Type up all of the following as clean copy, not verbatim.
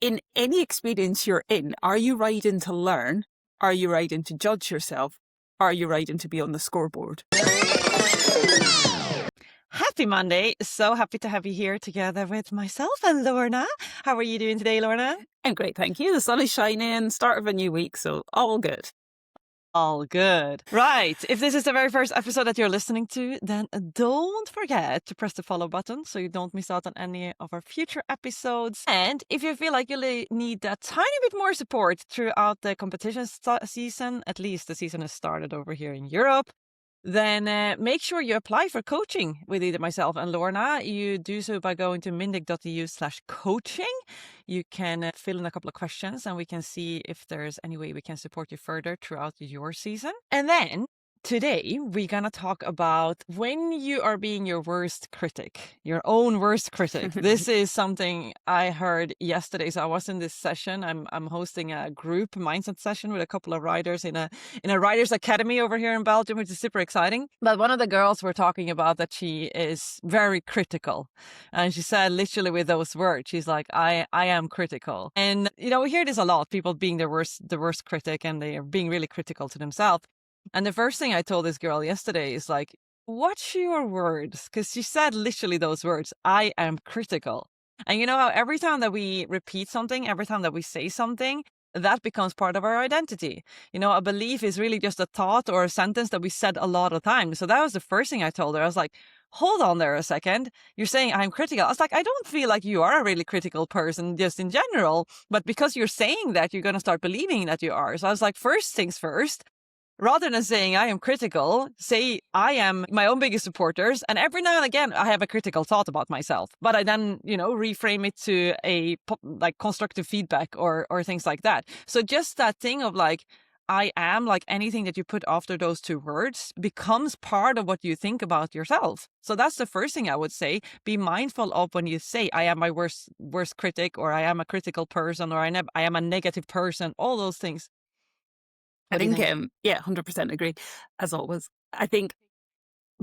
in any experience you're in, are you riding to learn? Are you riding to judge yourself? Are you riding to be on the scoreboard? Happy Monday. So happy to have you here together with myself and Lorna. How are you doing today, Lorna? I'm great, thank you. The sun is shining, start of a new week, so all good. All good. Right. If this is the very first episode that you're listening to, then don't forget to press the follow button so you don't miss out on any of our future episodes. And if you feel like you need a tiny bit more support throughout the competition season, at least the season has started over here in Europe, then make sure you apply for coaching with either myself and Lorna. You do so by going to myndiq.eu/coaching. You can fill in a couple of questions and we can see if there's any way we can support you further throughout your season. And then today we're going to talk about when you are being your worst critic, your own worst critic. This is something I heard yesterday. So I was in this session. I'm hosting a group mindset session with a couple of riders in a riders academy over here in Belgium, which is super exciting. But one of the girls were talking about that she is very critical. And she said literally with those words, she's like, I am critical. And, we hear this a lot, people being the worst critic, and they are being really critical to themselves. And the first thing I told this girl yesterday is like, watch your words, because she said literally those words, I am critical. And you know how every time that we repeat something, every time that we say something, that becomes part of our identity. A belief is really just a thought or a sentence that we said a lot of times. So that was the first thing I told her. I was like, hold on there a second. You're saying I'm critical. I was like, I don't feel like you are a really critical person just in general, but because you're saying that, you're going to start believing that you are. So I was like, first things first. Rather than saying I am critical, say I am my own biggest supporters. And every now and again, I have a critical thought about myself. But I then, reframe it to a constructive feedback or things like that. So just that thing of like, I am, like anything that you put after those two words becomes part of what you think about yourself. So that's the first thing I would say. Be mindful of when you say I am my worst critic, or I am a critical person, or I am a negative person, all those things. I think, 100% agree, as always. I think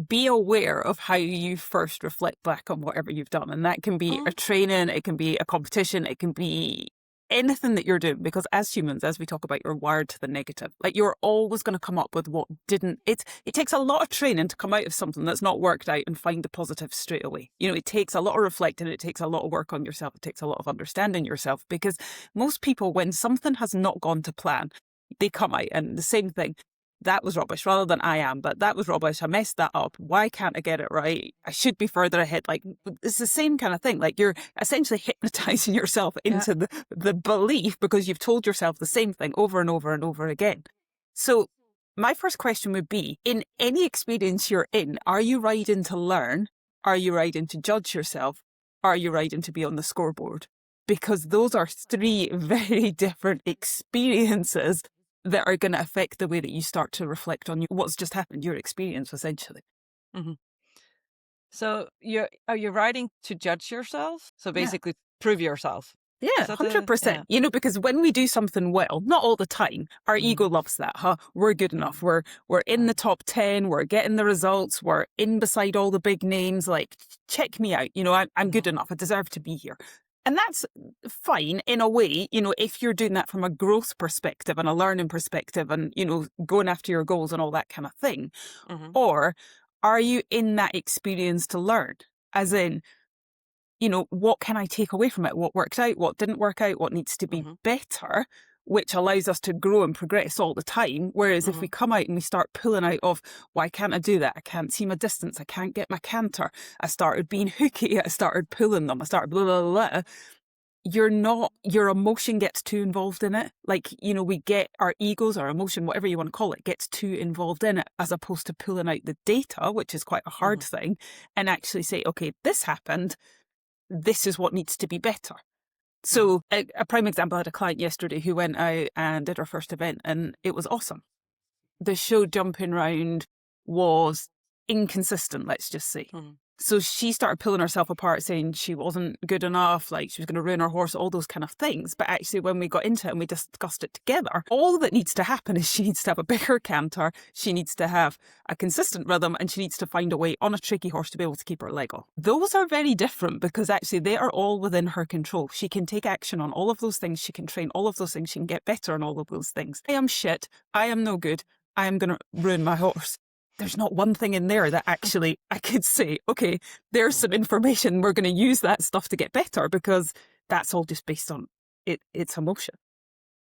be aware of how you first reflect back on whatever you've done. And that can be a training, it can be a competition, it can be anything that you're doing. Because as humans, as we talk about, you're wired to the negative. Like, you're always going to come up with what didn't. It takes a lot of training to come out of something that's not worked out and find the positive straight away. It takes a lot of reflecting, it takes a lot of work on yourself, it takes a lot of understanding yourself. Because most people, when something has not gone to plan, they come out and the same thing, that was rubbish, rather than I am, but that was rubbish, I messed that up, why can't I get it right, I should be further ahead. Like, it's the same kind of thing. Like, you're essentially hypnotizing yourself into the belief, because you've told yourself the same thing over and over and over again. So my first question would be, in any experience you're in, are you riding to learn? Are you riding to judge yourself? Are you riding to be on the scoreboard? Because those are three very different experiences that are going to affect the way that you start to reflect on what's just happened, your experience, essentially. Mm-hmm. So are you writing to judge yourself? So basically prove yourself. Yeah, 100%. Because when we do something well, not all the time, our ego loves that, We're good enough. We're in the top 10. We're getting the results. We're in beside all the big names. Like, check me out. I'm good enough. I deserve to be here. And that's fine in a way, if you're doing that from a growth perspective and a learning perspective and, going after your goals and all that kind of thing. Mm-hmm. Or are you in that experience to learn? As in, what can I take away from it? What worked out? What didn't work out? What needs to be better? Which allows us to grow and progress all the time. Whereas if we come out and we start pulling out of, why can't I do that? I can't see my distance. I can't get my canter. I started being hooky. I started pulling them. I started blah, blah, blah. Your emotion gets too involved in it. Like, we get our egos, our emotion, whatever you want to call it, gets too involved in it, as opposed to pulling out the data, which is quite a hard thing, and actually say, okay, this happened. This is what needs to be better. So a prime example, I had a client yesterday who went out and did her first event, and it was awesome. The show jumping round was inconsistent, let's just say. So she started pulling herself apart, saying she wasn't good enough, like she was going to ruin her horse, all those kind of things. But actually, when we got into it and we discussed it together, all that needs to happen is she needs to have a bigger canter, she needs to have a consistent rhythm, and she needs to find a way on a tricky horse to be able to keep her leg off. Those are very different because actually they are all within her control. She can take action on all of those things. She can train all of those things. She can get better on all of those things. I am shit. I am no good. I am going to ruin my horse. There's not one thing in there that actually I could say, okay, there's some information. We're going to use that stuff to get better, because that's all just based on it's emotion.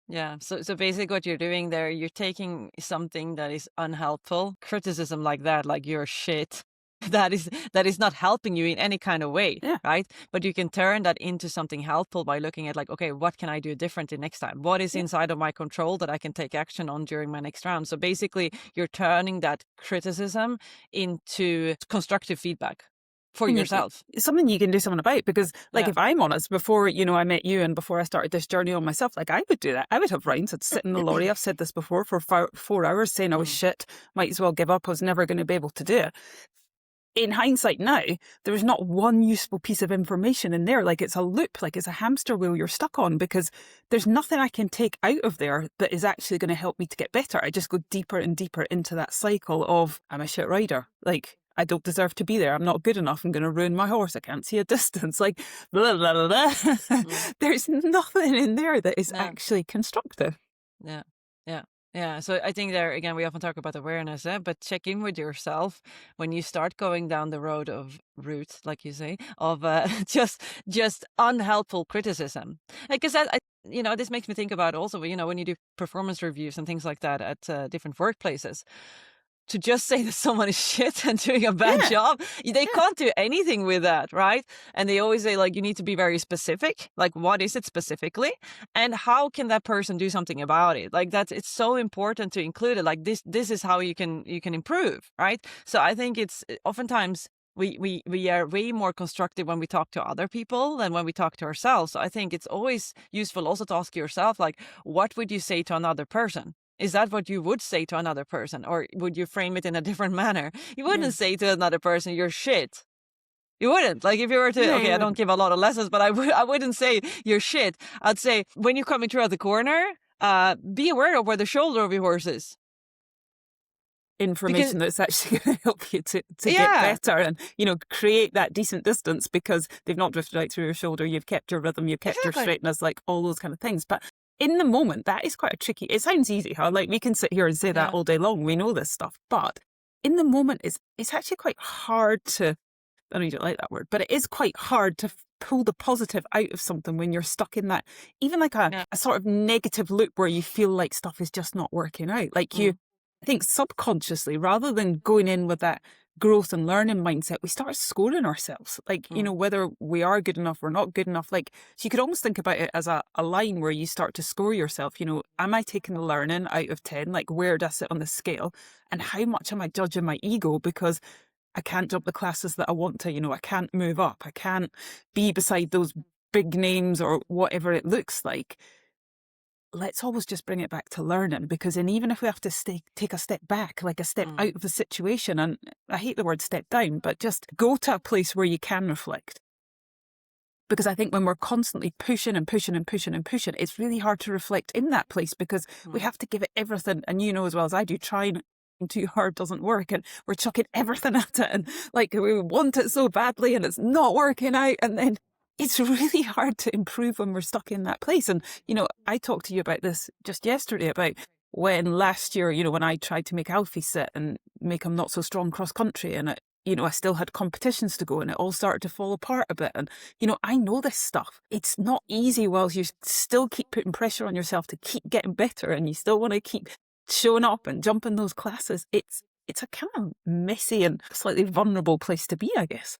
Yeah. So basically what you're doing there, you're taking something that is unhelpful, criticism like that, like you're shit, that is not helping you in any kind of way, Yeah. right? But you can turn that into something helpful by looking at like, okay, what can I do differently next time? What is inside of my control that I can take action on during my next round? So basically you're turning that criticism into constructive feedback for And yourself. it's something you can do something about, because like Yeah. if I'm honest, before, I met you and before I started this journey on myself, like I would do that. I would have rounds. I'd sit in the lorry. I've said this before, for 4 hours saying I was shit, might as well give up. I was never going to be able to do it. In hindsight now, there's not one useful piece of information in there. Like it's a loop, like it's a hamster wheel you're stuck on, because there's nothing I can take out of there that is actually going to help me to get better. I just go deeper and deeper into that cycle of I'm a shit rider. Like I don't deserve to be there. I'm not good enough. I'm going to ruin my horse. I can't see a distance. Like blah, blah, blah, blah. There's nothing in there that is actually constructive. Yeah. Yeah. Yeah. So I think there again, we often talk about awareness, but check in with yourself when you start going down the road of route, like you say, of just unhelpful criticism. Because this makes me think about also, when you do performance reviews and things like that at different workplaces. To just say that someone is shit and doing a bad job, they can't do anything with that, right? And they always say, like, you need to be very specific. Like, what is it specifically? And how can that person do something about it? Like, it's so important to include it. Like, this is how you can improve, right? So I think it's oftentimes we are way more constructive when we talk to other people than when we talk to ourselves. So I think it's always useful also to ask yourself, like, what would you say to another person? Is that what you would say to another person? Or would you frame it in a different manner? You wouldn't say to another person, you're shit. You wouldn't. Like if you were to, No, okay, I don't give a lot of lessons, but I wouldn't say you're shit. I'd say when you're coming through at the corner, be aware of where the shoulder of your horse is. Information that's actually going to help you to get better and, create that decent distance, because they've not drifted out through your shoulder. You've kept your rhythm, you've kept your straightness, like all those kind of things. But in the moment, that is quite a tricky. It sounds easy, huh? Like we can sit here and say that all day long. We know this stuff, but in the moment, it's actually quite hard to. I know you don't like that word, but it is quite hard to pull the positive out of something when you're stuck in that, even like a sort of negative loop where you feel like stuff is just not working out. Like I think subconsciously, rather than going in with that growth and learning mindset, we start scoring ourselves. Like, whether we are good enough or not good enough. Like, so you could almost think about it as a line where you start to score yourself. Am I taking the learning out of 10? Like, where does it on the scale? And how much am I judging my ego because I can't jump the classes that I want to? I can't move up. I can't be beside those big names or whatever it looks like. Let's always just bring it back to learning, because then even if we have to take a step back, like a step out of the situation, and I hate the word step down, but just go to a place where you can reflect. Because I think when we're constantly pushing and pushing and pushing and pushing, it's really hard to reflect in that place, because we have to give it everything. And as well as I do, trying too hard doesn't work, and we're chucking everything at it, and like we want it so badly and it's not working out, and then it's really hard to improve when we're stuck in that place. And, I talked to you about this just yesterday, about when last year, when I tried to make Alfie sit and make him not so strong cross country, and I still had competitions to go, and it all started to fall apart a bit. And, I know this stuff. It's not easy whilst you still keep putting pressure on yourself to keep getting better, and you still want to keep showing up and jumping those classes. It's a kind of messy and slightly vulnerable place to be, I guess.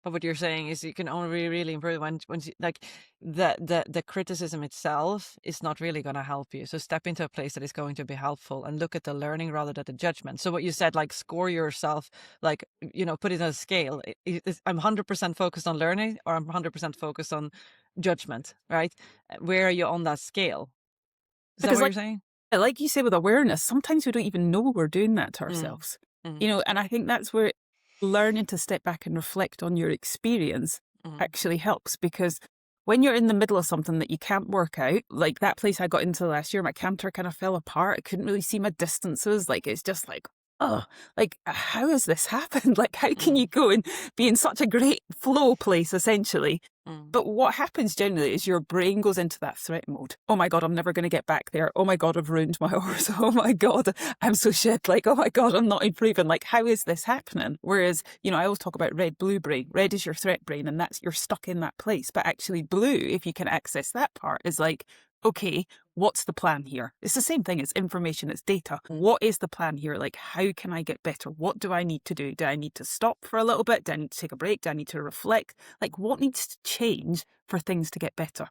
But what you're saying is you can only really improve when you, like the criticism itself is not really going to help you. So step into a place that is going to be helpful and look at the learning rather than the judgment. So what you said, like score yourself, like, put it on a scale. I'm 100% focused on learning, or I'm 100% focused on judgment, right? Where are you on that scale? Is that what you're saying? Like you say with awareness, sometimes we don't even know we're doing that to ourselves. And I think that's where learning to step back and reflect on your experience Mm. actually helps, because when you're in the middle of something that you can't work out, like that place I got into last year, my canter kind of fell apart. I couldn't really see my distances. Like, it's just like, oh, like, how has this happened? Like, how can you go and be in such a great flow place, essentially? Mm. But what happens generally is your brain goes into that threat mode. Oh my God, I'm never going to get back there. Oh my God, I've ruined my horse. Oh my God, I'm so shit. Like, oh my God, I'm not improving. Like, how is this happening? Whereas, I always talk about red, blue brain. Red is your threat brain, and you're stuck in that place. But actually blue, if you can access that part, is like, okay, what's the plan here? It's the same thing. It's information, it's data. What is the plan here? Like, how can I get better? What do I need to do? Do I need to stop for a little bit? Do I need to take a break? Do I need to reflect? Like, what needs to change for things to get better?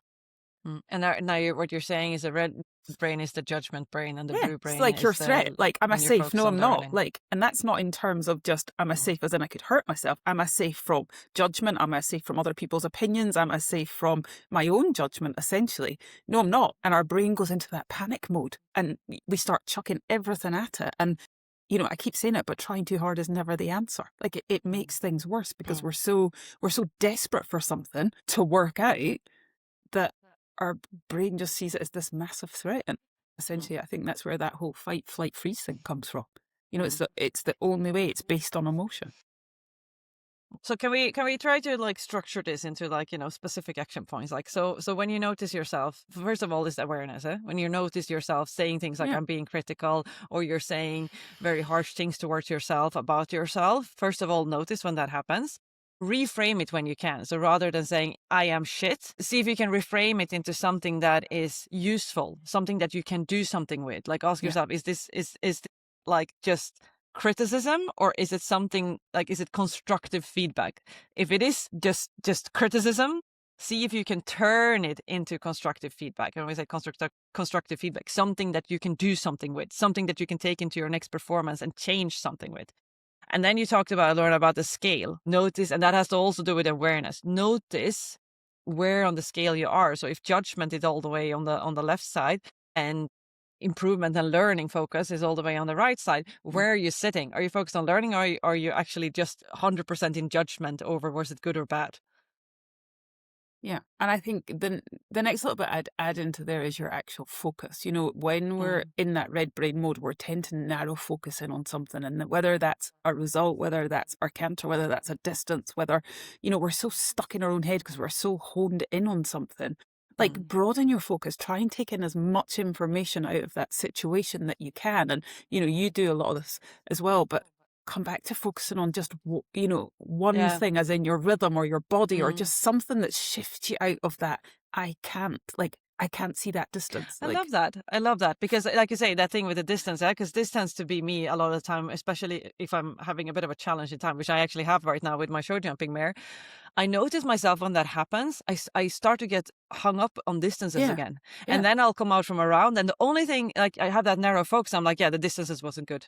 And now what you're saying is the red brain is the judgment brain, and the blue It's brain like your is threat. Like, am I when you're safe? focused No, on I'm not. learning. Like, and that's not in terms of just, am I safe as in I could hurt myself? Am I safe from judgment? Am I safe from other people's opinions? Am I safe from my own judgment, essentially? No, I'm not. And our brain goes into that panic mode, and we start chucking everything at it. And, I keep saying it, but trying too hard is never the answer. Like, it makes things worse, because we're so desperate for something to work out that our brain just sees it as this massive threat. And essentially, I think that's where that whole fight, flight, freeze thing comes from. It's the only way. It's based on emotion. So can we try to like structure this into like, specific action points? Like, so when you notice yourself, first of all, is awareness. When you notice yourself saying things like, Yeah. I'm being critical, or you're saying very harsh things towards yourself about yourself, first of all, notice when that happens. Reframe it when you can. So rather than saying, I am shit, see if you can reframe it into something that is useful, something that you can do something with. Like, ask yourself, is this like just criticism, or is it something like, is it constructive feedback? If it is just criticism, see if you can turn it into constructive feedback. And when we say constructive feedback, something that you can do something with, something that you can take into your next performance and change something with. And then you talked about, learn about the scale. Notice, and that has to also do with awareness. Notice where on the scale you are. So if judgment is all the way on the left side, and improvement and learning focus is all the way on the right side, where are you sitting? Are you focused on learning, or are you actually just 100% in judgment over was it good or bad? Yeah. And I think the next little bit I'd add into there is your actual focus. When we're in that red brain mode, we tend to narrow focus in on something. And whether that's a result, whether that's our canter, whether that's a distance, whether, we're so stuck in our own head because we're so honed in on something. Like, broaden your focus, try and take in as much information out of that situation that you can. And, you do a lot of this as well, but come back to focusing on just, one thing, as in your rhythm or your body, or just something that shifts you out of that. I can't see that distance. I love that because, like you say, that thing with the distance, because this tends to be me a lot of the time, especially if I'm having a bit of a challenge in time, which I actually have right now with my show jumping mare. I notice myself when that happens, I start to get hung up on distances again. And then I'll come out from around, and the only thing, like, I have that narrow focus. I'm like, the distances wasn't good.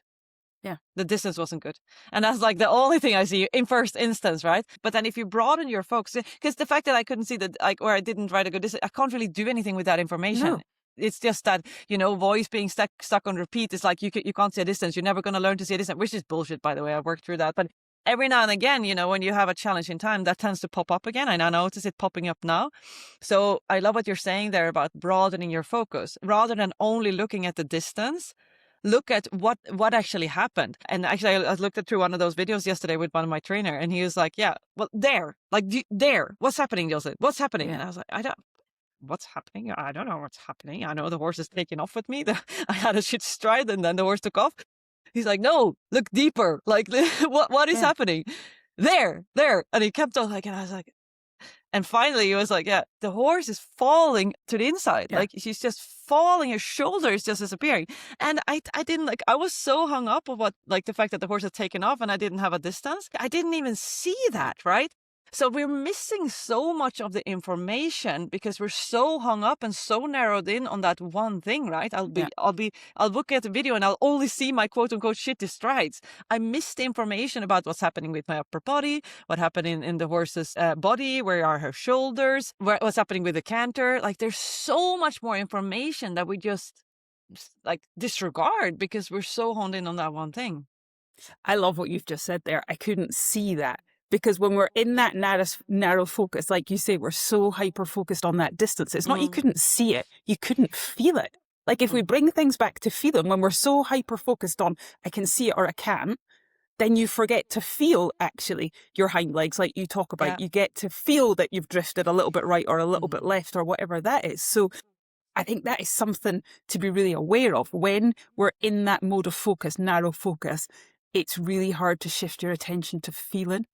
Yeah. The distance wasn't good. And that's like the only thing I see in first instance, right? But then if you broaden your focus, because the fact that I couldn't see that, like, or I didn't write a good distance, I can't really do anything with that information. No. It's just that, voice being stuck on repeat. It's like, you can't see a distance. You're never going to learn to see a distance, which is bullshit, by the way. I worked through that. But every now and again, when you have a challenge in time, that tends to pop up again. And I notice it popping up now. So I love what you're saying there about broadening your focus. Rather than only looking at the distance, look at what actually happened. And actually, I looked through one of those videos yesterday with one of my trainer, and he was like, there, what's happening, Joseph? What's happening? And I was like, what's happening? I don't know what's happening. I know the horse is taking off with me. I had a shit stride, and then the horse took off. He's like, no, look deeper. Like, what is happening? There. And he kept on like, and I was like, and finally he was like, the horse is falling to the inside. Like, she's just falling, her shoulder is just disappearing. And I didn't, like, I was so hung up on the fact that the horse had taken off and I didn't have a distance. I didn't even see that, right? So we're missing so much of the information because we're so hung up and so narrowed in on that one thing, right? I'll look at the video and I'll only see my quote unquote shitty strides. I miss the information about what's happening with my upper body, what happened in the horse's body, where are her shoulders, what's happening with the canter. Like, there's so much more information that we just like disregard because we're so honed in on that one thing. I love what you've just said there. I couldn't see that. Because when we're in that narrow focus, like you say, we're so hyper-focused on that distance. It's not you couldn't see it, you couldn't feel it. Like if we bring things back to feeling, when we're so hyper-focused on, I can see it or I can't, then you forget to feel actually your hind legs, like you talk about. Yeah. You get to feel that you've drifted a little bit right or a little bit left or whatever that is. So I think that is something to be really aware of. When we're in that mode of focus, narrow focus, it's really hard to shift your attention to feeling.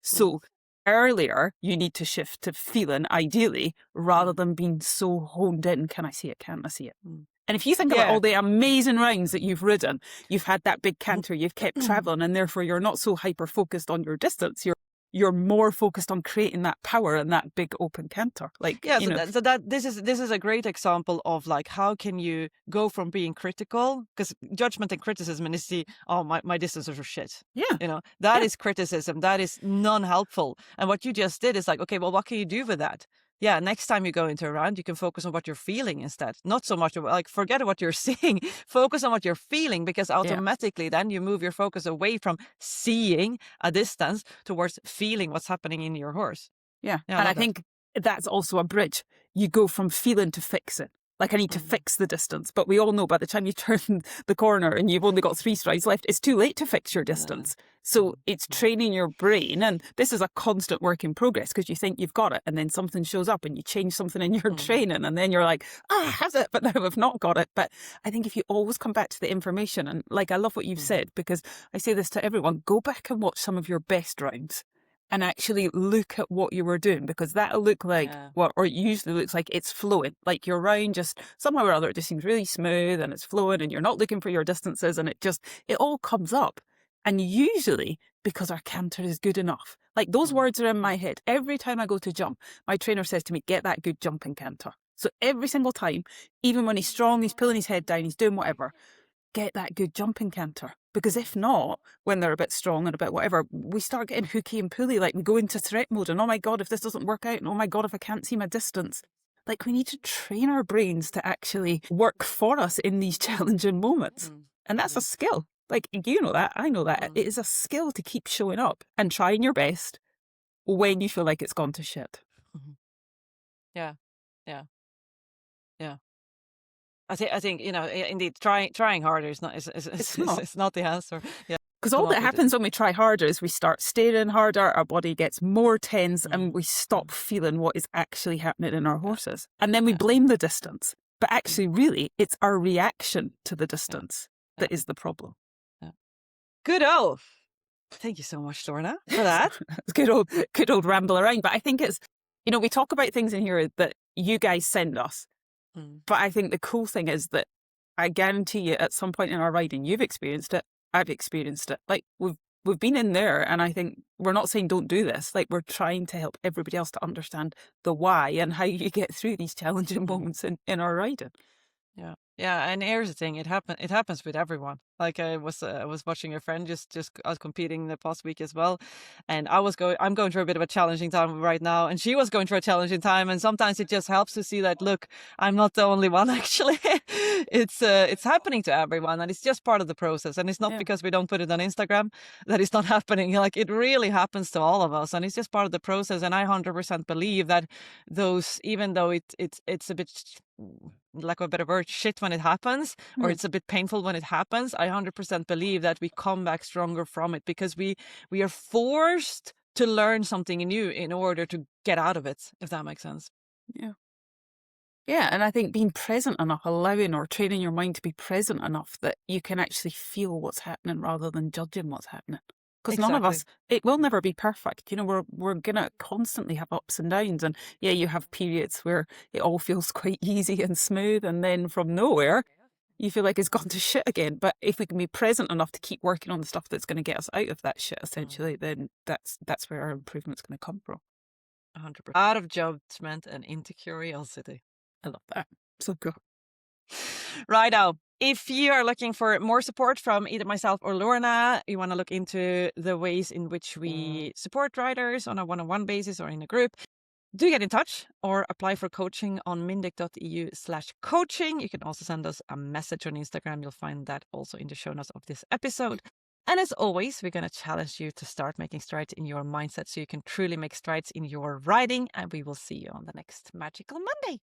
So earlier, you need to shift to feeling, ideally, rather than being so honed in. Can I see it? Can't I see it? And if you think about all the amazing rounds that you've ridden, you've had that big canter, you've kept traveling, and therefore you're not so hyper-focused on your distance. You're more focused on creating that power and that big open canter. Like, this is a great example of like, how can you go from being critical, because judgment and criticism is my distances are shit. Yeah. That is criticism. That is non-helpful. And what you just did is like, okay, well, what can you do with that? Yeah, next time you go into a round, you can focus on what you're feeling instead. Not so much like forget what you're seeing. Focus on what you're feeling, because automatically then you move your focus away from seeing a distance towards feeling what's happening in your horse. Yeah. And I think that's also a bridge. You go from feeling to fixing. Like, I need to fix the distance. But we all know by the time you turn the corner and you've only got 3 strides left, it's too late to fix your distance. So it's training your brain. And this is a constant work in progress, because you think you've got it and then something shows up and you change something in your training and then you're like, has it? But now I've not got it. But I think if you always come back to the information, and like, I love what you've said, because I say this to everyone, go back and watch some of your best rounds and actually look at what you were doing, because that'll look like or it usually looks like it's flowing. Like your round just somehow or other, it just seems really smooth and it's flowing and you're not looking for your distances, and it all comes up. And usually because our canter is good enough. Like, those words are in my head. Every time I go to jump, my trainer says to me, get that good jumping canter. So every single time, even when he's strong, he's pulling his head down, he's doing whatever, get that good jumping canter. Because if not, when they're a bit strong and a bit whatever, we start getting hooky and pulley. Like, we go into threat mode and, oh my God, if this doesn't work out, and oh my God, if I can't see my distance. Like, we need to train our brains to actually work for us in these challenging moments. And that's a skill. Like, you know that, I know that. It is a skill to keep showing up and trying your best when you feel like it's gone to shit. Yeah. I think indeed, trying harder is not it's not the answer. Yeah. Because all that happens when we try harder is we start staring harder, our body gets more tense, and we stop feeling what is actually happening in our horses. And then we blame the distance. But actually, really, it's our reaction to the distance that is the problem. Good-o. Thank you so much, Lorna, for that. It's good old ramble around. But I think it's, we talk about things in here that you guys send us. But I think the cool thing is that I guarantee you at some point in our riding, you've experienced it, I've experienced it. Like, we've been in there, and I think we're not saying don't do this. Like, we're trying to help everybody else to understand the why and how you get through these challenging moments in our riding. Yeah, and here's the thing: it happens with everyone. Like, I was watching a friend just out competing the past week as well, and I'm going through a bit of a challenging time right now, and she was going through a challenging time, and sometimes it just helps to see that, look, I'm not the only one. Actually, it's happening to everyone, and it's just part of the process. And it's not because we don't put it on Instagram that it's not happening. Like, it really happens to all of us, and it's just part of the process. And I 100% believe that even though it's a bit, lack of a better word, shit when it happens, or it's a bit painful when it happens, I 100% believe that we come back stronger from it, because we are forced to learn something new in order to get out of it, if that makes sense. Yeah, and I think being present enough, allowing or training your mind to be present enough that you can actually feel what's happening rather than judging what's happening. Because none of us, it will never be perfect. We're going to constantly have ups and downs. And yeah, you have periods where it all feels quite easy and smooth. And then from nowhere, you feel like it's gone to shit again. But if we can be present enough to keep working on the stuff that's going to get us out of that shit, essentially, then that's where our improvement's going to come from. 100%. Out of judgment and into curiosity. I love that. So cool. Right now, if you are looking for more support from either myself or Lorna, you want to look into the ways in which we support riders on a one-on-one basis or in a group, do get in touch or apply for coaching on mindic.eu/coaching. You can also send us a message on Instagram. You'll find that also in the show notes of this episode. And as always, we're going to challenge you to start making strides in your mindset so you can truly make strides in your writing. And we will see you on the next Magical Monday.